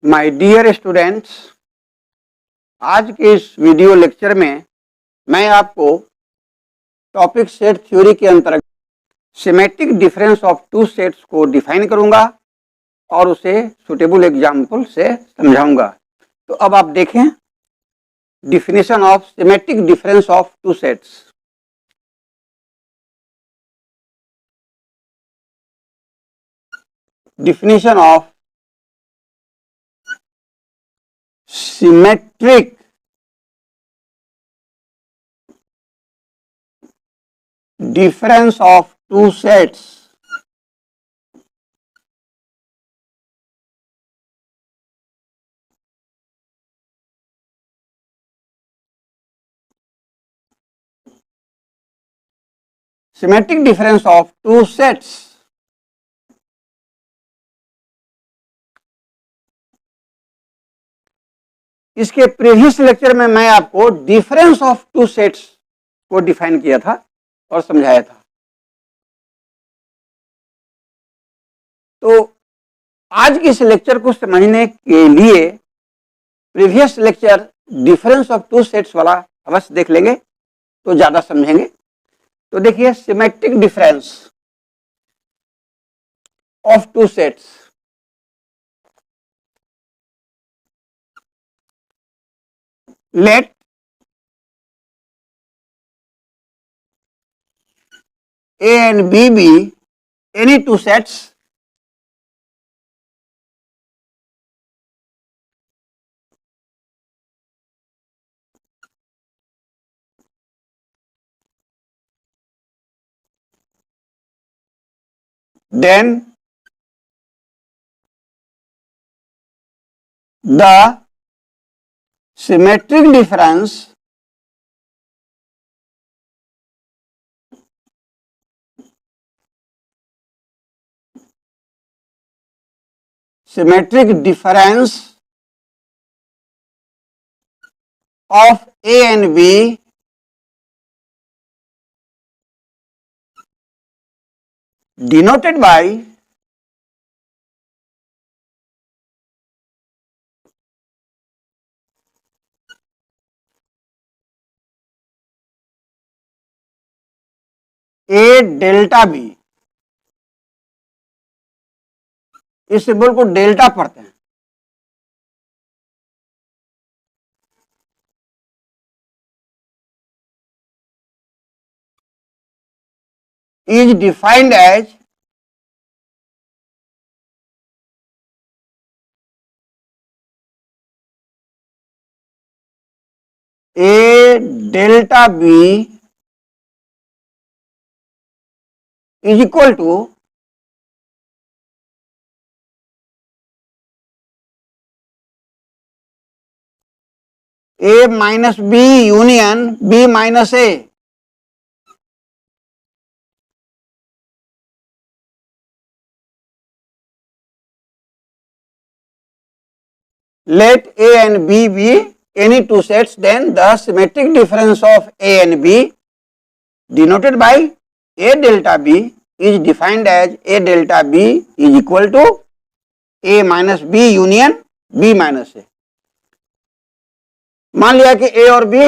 My dear students, आज के इस वीडियो लेक्चर में मैं आपको टॉपिक सेट थ्योरी के अंतर्गत symmetric difference of two sets को डिफाइन करूंगा और उसे सुटेबल एग्जाम्पल से समझाऊंगा। तो अब आप देखें definition of symmetric difference of two sets. Definition of symmetric difference of two sets symmetric difference of two sets इसके प्रीवियस लेक्चर में मैं आपको डिफरेंस ऑफ टू सेट्स को डिफाइन किया था और समझाया था। तो आज के इस लेक्चर को समझने के लिए previous lecture difference of two sets वाला अवश्य देख लेंगे तो ज्यादा समझेंगे। तो देखिए symmetric difference of two sets. Let A and B be any two sets then the symmetric difference of A and B denoted by A delta B। इस सिंबल को डेल्टा पढ़ते हैं। is defined as A delta B is equal to A minus B union B minus A। Let A and B be any two sets, then the symmetric difference of A and B denoted by A delta B is defined as A delta B is equal to A minus B union B minus A। मान लिया कि A और B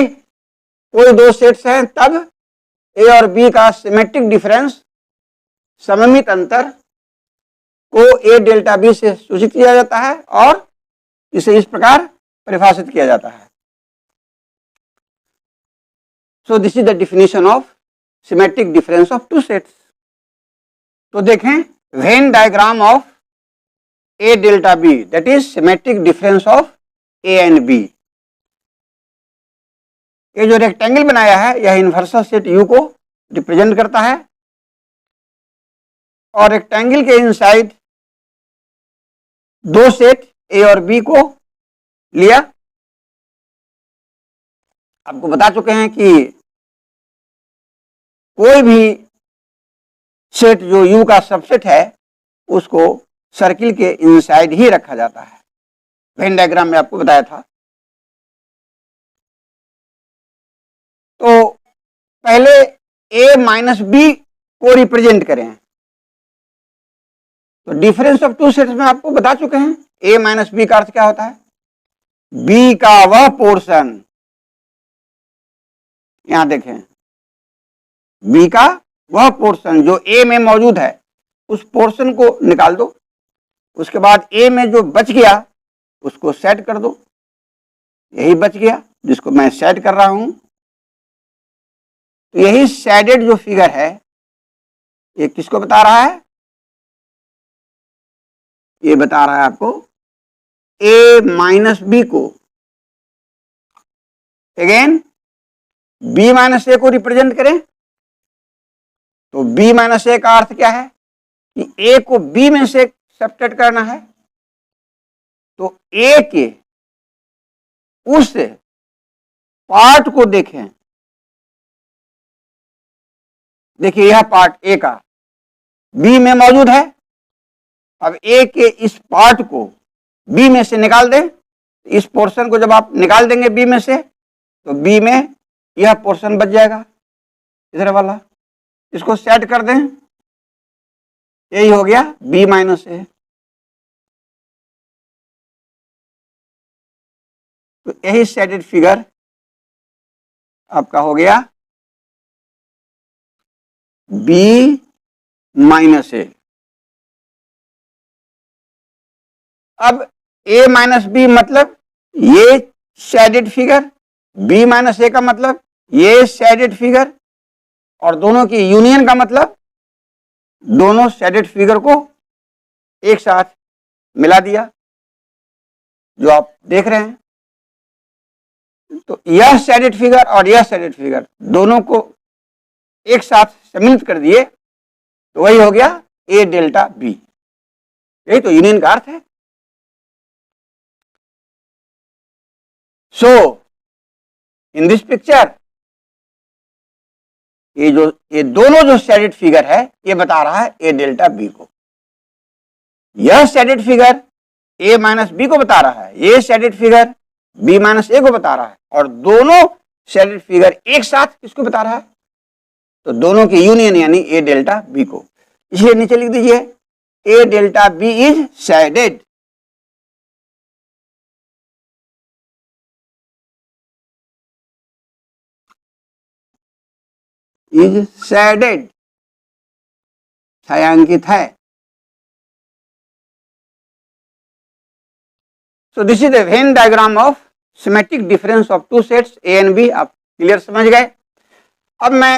कोई दो sets हैं, तब A और B का सिमेट्रिक डिफरेंस सममित अंतर को A डेल्टा B से सूचित किया जाता है और इसे इस प्रकार परिभाषित किया जाता है। So this is the definition of symmetric difference of two sets. तो देखें Venn diagram of A delta B, that is symmetric difference of A and B। ये जो रेक्टेंगल बनाया है यह यूनिवर्सल सेट U को रिप्रेजेंट करता है और रेक्टेंगल के इनसाइड दो सेट A और B को लिया। आपको बता चुके हैं कि कोई भी सेट जो U का सबसेट है उसको सर्किल के इनसाइड ही रखा जाता है। वेन डायग्राम में आपको बताया था। पहले ए माइनस बी को रिप्रेजेंट करें। तो डिफरेंस ऑफ टू सेट्स में आपको बता चुके हैं ए माइनस बी का अर्थ क्या होता है, बी का वह पोर्शन, यहां देखें, बी का वह पोर्शन जो ए में मौजूद है उस पोर्शन को निकाल दो, उसके बाद ए में जो बच गया उसको सेट कर दो, यही बच गया जिसको मैं सेट कर रहा हूं। तो यही शेडेड जो फिगर है ये किसको बता रहा है, ये बता रहा है आपको ए माइनस बी को। अगेन बी माइनस ए को रिप्रेजेंट करें तो बी माइनस ए का अर्थ क्या है कि ए को बी में से सब्ट्रैक्ट करना है। तो ए के उस पार्ट को देखें, देखिए यह पार्ट ए का बी में मौजूद है, अब ए के इस पार्ट को बी में से निकाल दें, इस पोर्शन को जब आप निकाल देंगे बी में से तो बी में यह पोर्शन बच जाएगा इधर वाला, इसको सेट कर दें, यही हो गया बी माइनस ए। तो यही शेडेड फिगर आपका हो गया बी माइनस ए। अब ए माइनस बी मतलब ये शेडेड फिगर, बी माइनस ए का मतलब ये शेडेड फिगर, और दोनों की यूनियन का मतलब दोनों शेडेड फिगर को एक साथ मिला दिया जो आप देख रहे हैं। तो यह शेडेड फिगर और यह शेडेड फिगर दोनों को एक साथ सम्मिलित कर दिए तो वही हो गया ए डेल्टा बी, यही तो यूनियन का अर्थ है। सो इन दिस पिक्चर ये दोनों जो शेडेड फिगर है ये बता रहा है ए डेल्टा बी को, यह shaded figure A minus B को बता रहा है, ये shaded figure B minus A को बता रहा है, और दोनों शेडेड फिगर एक साथ किसको बता रहा है, तो दोनों की यूनियन यानी ए डेल्टा बी को। इसलिए नीचे लिख दीजिए A delta B is shaded. Is shaded, छायांकित है। So this is the Venn diagram of symmetric difference of two sets A and B। आप क्लियर समझ गए। अब मैं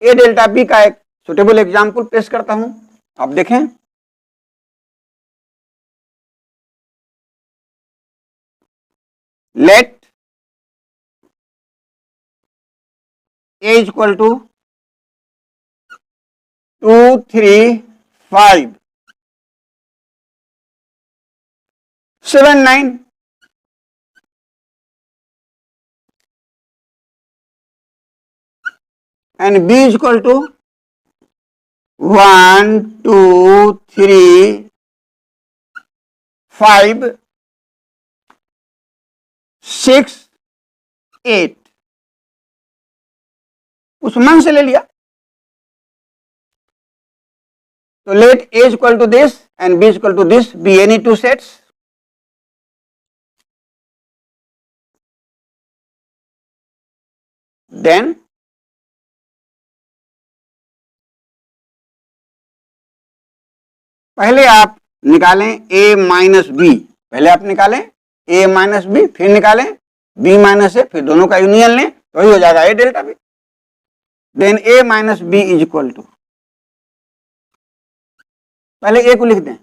ए डेल्टा बी का एक सुटेबल एग्जाम्पल पेश करता हूं, आप देखें। Let A is equal to 2, 3, 5, 7, 9, and B is equal to 1, 2, 3, 5, 6, 8। उस मन से ले लिया। तो let A is equal to this and B is equal to this be any two sets। Then पहले आप निकालें A माइनस बी, पहले आप निकालें A माइनस बी, फिर निकालें B माइनस ए, फिर दोनों का यूनियन लें तो वही हो जाएगा A delta B. Then A minus B is equal to, पहले A को लिख दें,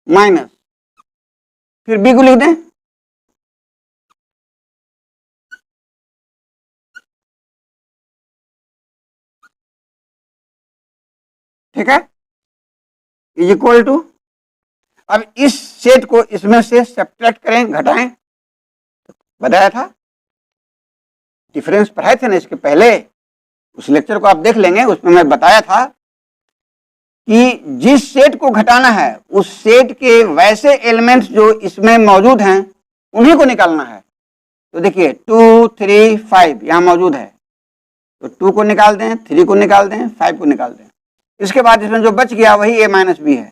माइनस, फिर B को लिख दें, ठीक है, इज इक्वल टू। अब इस सेट को इसमें से सब्ट्रैक्ट करें, घटाएं, बताया था, डिफरेंस पढ़ाए थे ना इसके पहले, उस लेक्चर को आप देख लेंगे, उसमें मैं बताया था कि जिस सेट को घटाना है उस सेट के वैसे एलिमेंट्स जो इसमें मौजूद हैं उन्हीं को निकालना है। तो देखिए 2, 3, 5 यहाँ मौजूद है, तो 2 को निकाल दें, 3 को निकाल दें, 5 को निकाल दें। इसके बाद इसमें जो बच गया वही a माइनस बी है,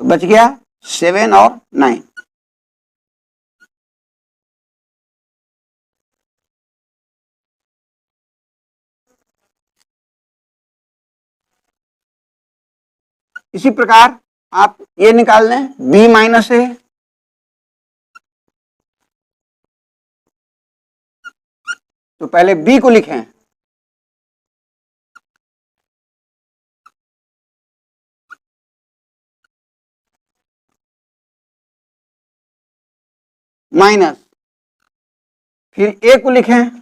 तो बच गया 7 और 9। इसी प्रकार आप ये निकाल लें b माइनस ए, तो पहले b को लिखें, माइनस, फिर a को लिखें,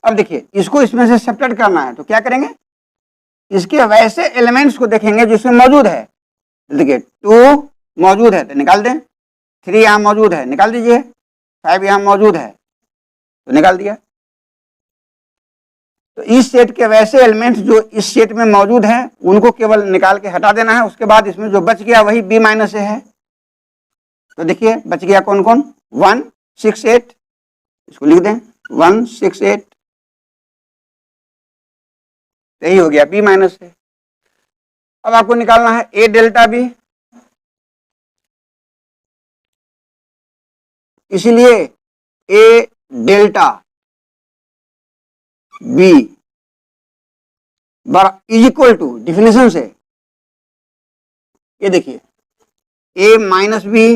अब देखिए इसको इसमें से सब्ट्रैक्ट करना है, तो क्या करेंगे, इसके वैसे एलिमेंट्स को देखेंगे जिसमें मौजूद है। देखिए 2 मौजूद है तो निकाल दें, 3 यहाँ मौजूद है निकाल दीजिए, 5 यहाँ मौजूद है तो निकाल दिया। तो इस सेट के वैसे एलिमेंट्स जो इस सेट में मौजूद हैं उनको केवल निकाल के हटा देना है। उसके बाद इसमें जो बच गया वही b माइनस ए है। तो देखिए बच गया कौन कौन, 1, 6, 8, इसको लिख दें 1, 6, 8, यही हो गया b माइनस ए। अब आपको निकालना है a डेल्टा b, इसलिए a delta b is equal to, definition से ये देखिए a माइनस बी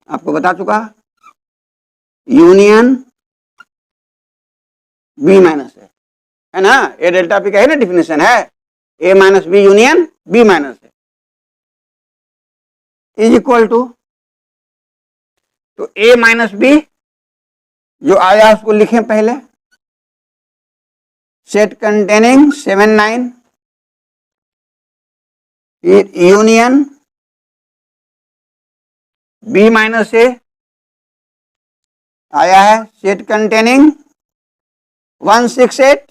आपको बता चुका, यूनियन b माइनस है ना, a डेल्टा b का है ना डिफिनेशन है, a minus B union b minus है इज इक्वल टू, तो a माइनस बी जो आया उसको लिखें पहले, सेट कंटेनिंग 7, 9, फिर यूनियन b माइनस ए आया है, set containing 1, 6, 8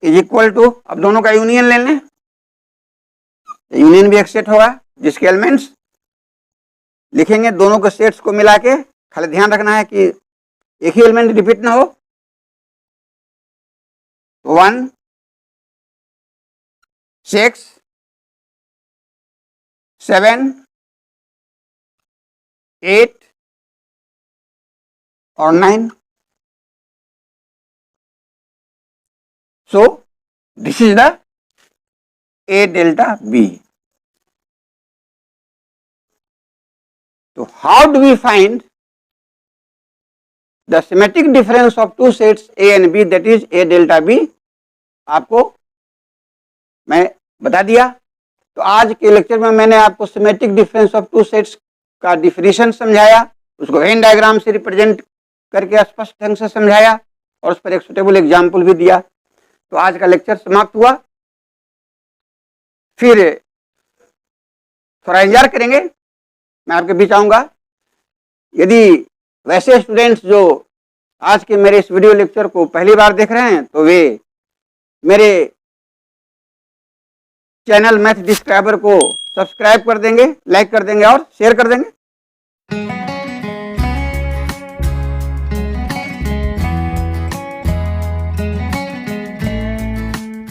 is equal to, अब दोनों का यूनियन ले लें, यूनियन भी एक सेट होगा जिसके एलिमेंट्स लिखेंगे, दोनों के सेट्स को मिला के, खाली ध्यान रखना है कि एक ही एलिमेंट रिपीट ना हो। 1, 6, 7, 8 और 9। So this is the a delta b. So how do we find the symmetric difference of two sets a and b, that is a delta b? आपको मैं बता दिया। तो आज के लेक्चर में मैंने आपको symmetric difference of two sets का डिफिनेशन समझाया, उसको वेन डायग्राम से रिप्रेजेंट करके स्पष्ट ढंग से समझाया और उस पर एक सुटेबल एग्जाम्पल भी दिया। तो आज का लेक्चर समाप्त हुआ। फिर थोड़ा इंतजार करेंगे, मैं आपके बीच आऊँगा। यदि वैसे स्टूडेंट्स जो आज के मेरे इस वीडियो लेक्चर को पहली बार देख रहे हैं तो वे मेरे चैनल मैथ डिस्क्राइबर को सब्सक्राइब कर देंगे, लाइक कर देंगे और शेयर कर देंगे।